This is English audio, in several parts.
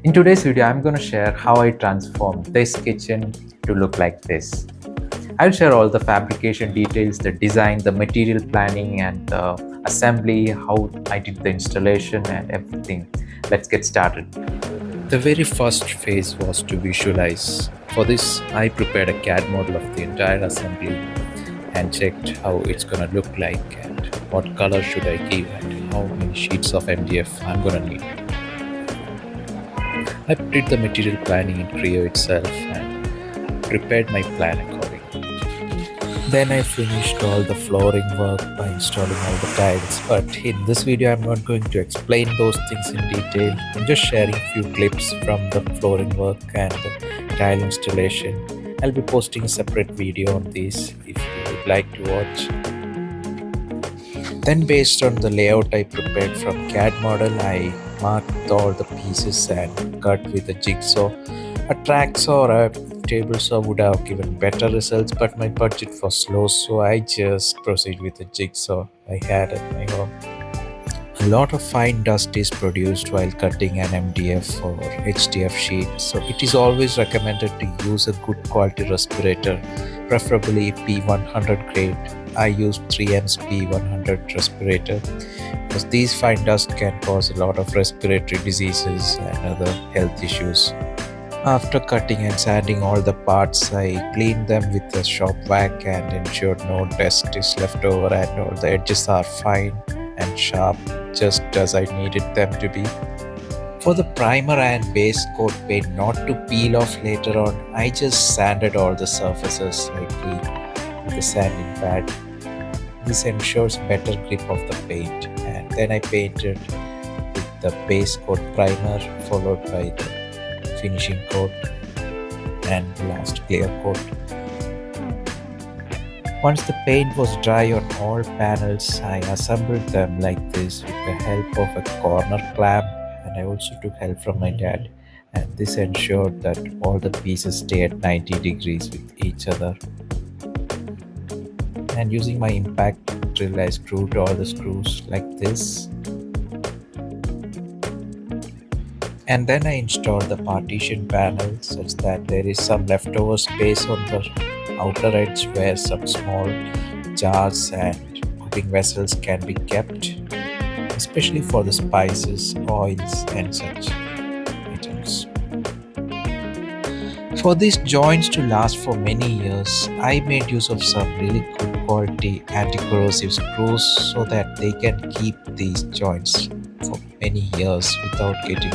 In today's video, I'm going to share how I transformed this kitchen to look like this. I'll share all the fabrication details, the design, the material planning, and the assembly, how I did the installation and everything. Let's get started. The very first phase was to visualize. For this, I prepared a CAD model of the entire assembly and checked how it's gonna look like and what color should I give and how many sheets of MDF I'm gonna need. I did the material planning in Creo itself and prepared my plan accordingly. Then I finished all the flooring work by installing all the tiles, but in this video I'm not going to explain those things in detail. I'm just sharing a few clips from the flooring work and the tile installation. I'll be posting a separate video on this if you would like to watch. Then based on the layout I prepared from CAD model, I marked all the pieces and cut with a jigsaw. A track saw or a table saw would have given better results, but my budget was low, so I just proceed with a jigsaw I had at my home. A lot of fine dust is produced while cutting an MDF or HDF sheet, so it is always recommended to use a good quality respirator, preferably P100 grade. I use 3N's P100 respirator because these fine dust can cause a lot of respiratory diseases and other health issues. After cutting and sanding all the parts, I cleaned them with a shop vac and ensured no dust is left over and all the edges are fine and sharp, just as I needed them to be. For the primer and base coat paint not to peel off later on, I just sanded all the surfaces slightly with a sanding pad. This ensures better grip of the paint, and then I painted with the base coat primer followed by the finishing coat and the last clear coat. Once the paint was dry on all panels, I assembled them like this with the help of a corner clamp, and I also took help from my dad, and this ensured that all the pieces stay at 90 degrees with each other. And using my impact drill, I screwed all the screws like this. And then I installed the partition panel such that there is some leftover space on the outer edge where some small jars and cooking vessels can be kept, especially for the spices, oils and such items. For these joints to last for many years, I made use of some really good quality anti-corrosive screws so that they can keep these joints for many years without getting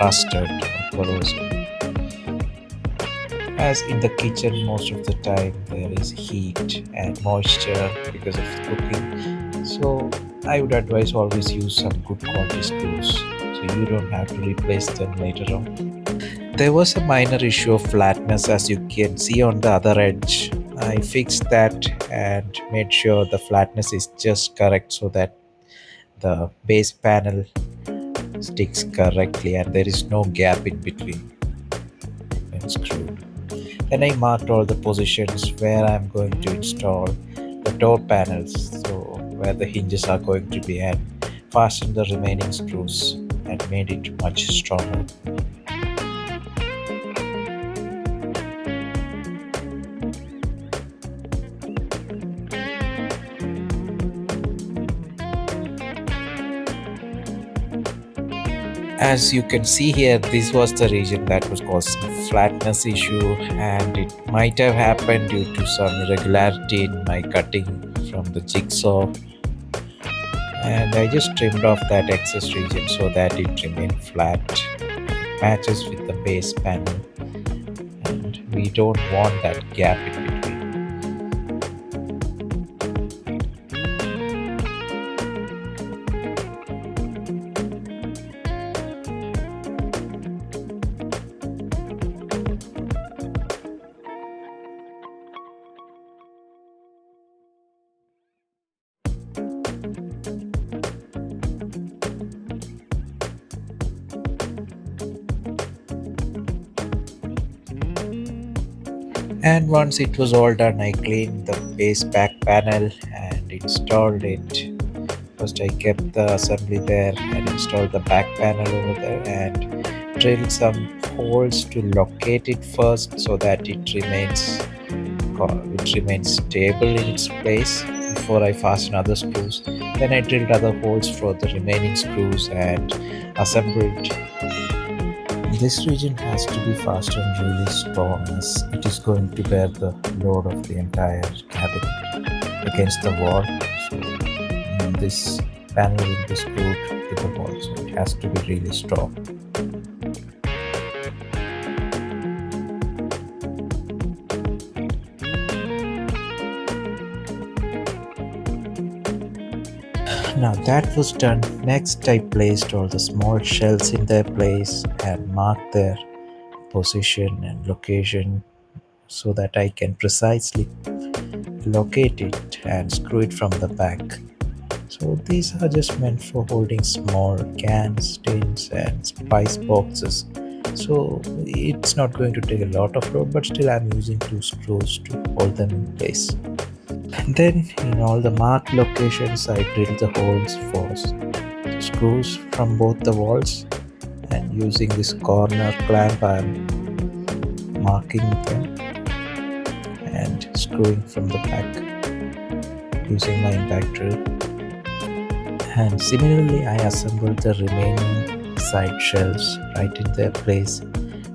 rusted or corrosive. As in the kitchen, most of the time there is heat and moisture because of cooking, so I would advise always use some good quality screws so you don't have to replace them later on. There was a minor issue of flatness, as you can see on the other edge. I fixed that and made sure the flatness is just correct so that the base panel sticks correctly and there is no gap in between when screwed. Then I marked all the positions where I'm going to install the door panels, so where the hinges are going to be, and fastened the remaining screws and made it much stronger. As you can see here, this was the region that was causing a flatness issue, and it might have happened due to some irregularity in my cutting from the jigsaw, and I just trimmed off that excess region so that it remained flat. It matches with the base panel and we don't want that gap in between. And once it was all done, I cleaned the base back panel and installed it. First I kept the assembly there and installed the back panel over there and drilled some holes to locate it first so that it remains stable in its place before I fasten other screws. Then I drilled other holes for the remaining screws and assembled. This region has to be fastened really strong as it is going to bear the load of the entire cabinet against the wall. So this panel will be screwed to the wall, so it has to be really strong. Now that was done, next I placed all the small shells in their place and marked their position and location so that I can precisely locate it and screw it from the back. So these are just meant for holding small cans, tins and spice boxes. So it's not going to take a lot of load, but still I'm using two screws to hold them in place. And then in all the marked locations I drilled the holes for screws from both the walls, and using this corner clamp I'm marking them and screwing from the back using my impact drill. And similarly I assembled the remaining side shelves right in their place.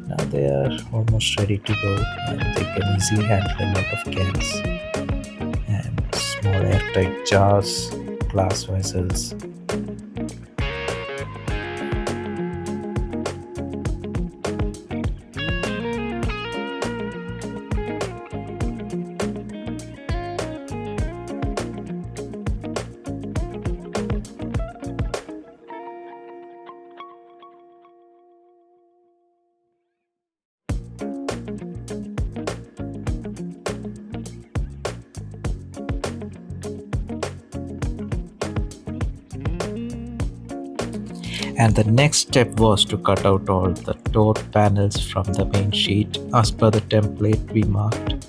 Now they are almost ready to go and they can easily handle a lot of cans and small airtight jars, glass vessels. And the next step was to cut out all the door panels from the main sheet as per the template we marked.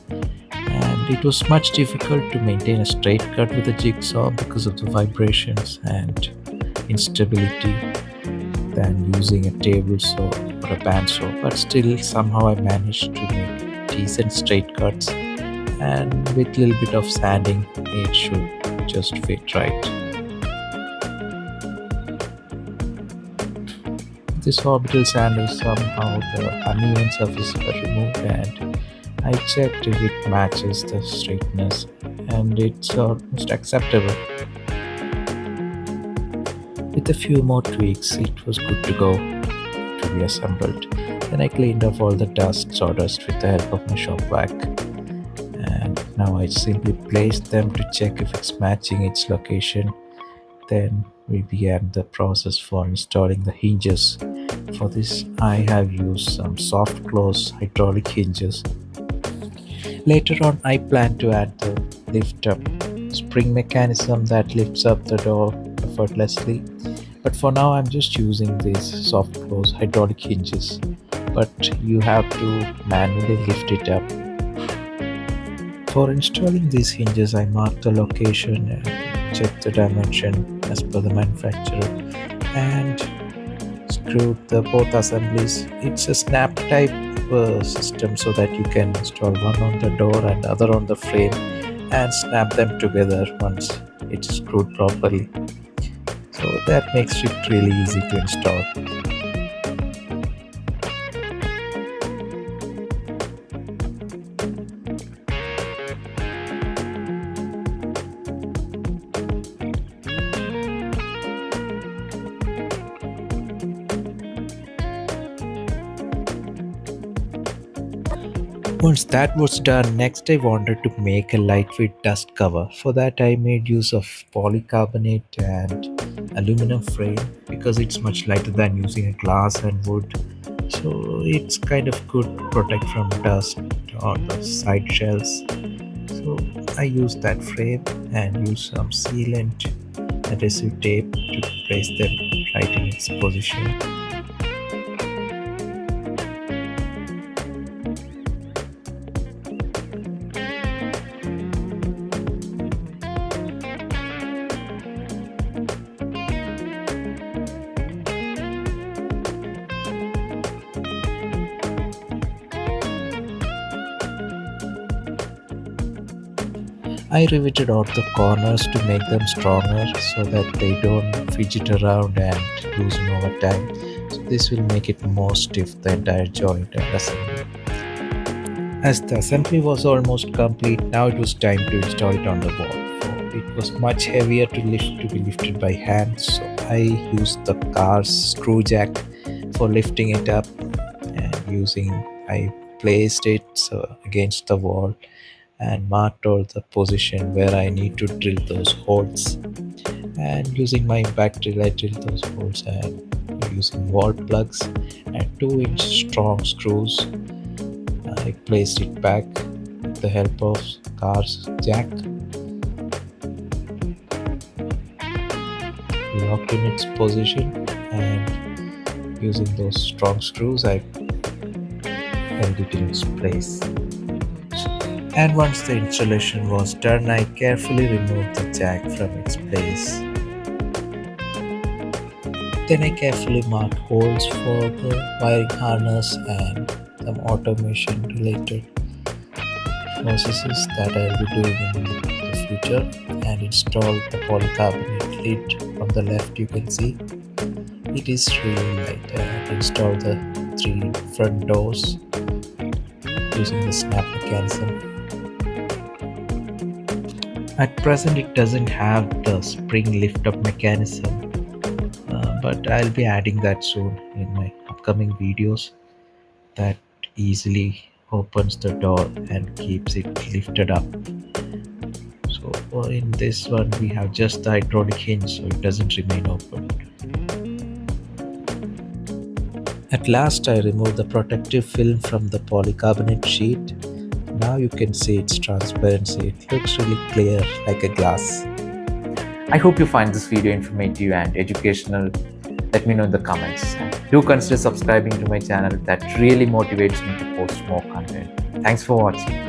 And it was much difficult to maintain a straight cut with a jigsaw because of the vibrations and instability than using a table saw or a bandsaw. But still somehow I managed to make decent straight cuts, and with a little bit of sanding it should just fit right. This orbital sander, somehow the uneven surface were removed, and I checked if it matches the straightness, and it's almost acceptable. With a few more tweaks it was good to go to be assembled. Then I cleaned off all the dust, sawdust with the help of my shop vac, and now I simply placed them to check if it's matching its location. Then we began the process for installing the hinges. For this I have used some soft close hydraulic hinges. Later on I plan to add the lift up spring mechanism that lifts up the door effortlessly, but for now I'm just using these soft close hydraulic hinges, but you have to manually lift it up. For installing these hinges I mark the location and check the dimension as per the manufacturer and screwed the both assemblies. It's a snap type system so that you can install one on the door and other on the frame and snap them together once it's screwed properly. So that makes it really easy to install. Once that was done, next I wanted to make a lightweight dust cover. For that I made use of polycarbonate and aluminum frame because it's much lighter than using a glass and wood. So it's kind of good to protect from dust on the side shells. So I used that frame and used some sealant adhesive tape to place them right in its position. I riveted out the corners to make them stronger so that they don't fidget around and loosen over time. So this will make it more stiff, the entire joint and assembly. As the assembly was almost complete, now it was time to install it on the wall. So it was much heavier to be lifted by hand, so I used the car's screw jack for lifting it up, and using I placed it against the wall and marked out the position where I need to drill those holes. And using my impact drill, I drilled those holes, and using wall plugs and 2-inch strong screws, I placed it back with the help of car's jack, locked in its position, and using those strong screws, I held it in its place. And once the installation was done, I carefully removed the jack from its place. Then I carefully marked holes for the wiring harness and some automation related processes that I'll be doing in the future, and installed the polycarbonate lid. On the left you can see it is really light. I installed the 3 front doors using the snap mechanism. At present it doesn't have the spring lift up mechanism, but I'll be adding that soon in my upcoming videos. That easily opens the door and keeps it lifted up. So in this one we have just the hydraulic hinge, so it doesn't remain open. At last I removed the protective film from the polycarbonate sheet. Now you can see its transparency. It looks really clear like a glass. I hope you find this video informative and educational. Let me know in the comments. Do consider subscribing to my channel. That really motivates me to post more content. Thanks for watching.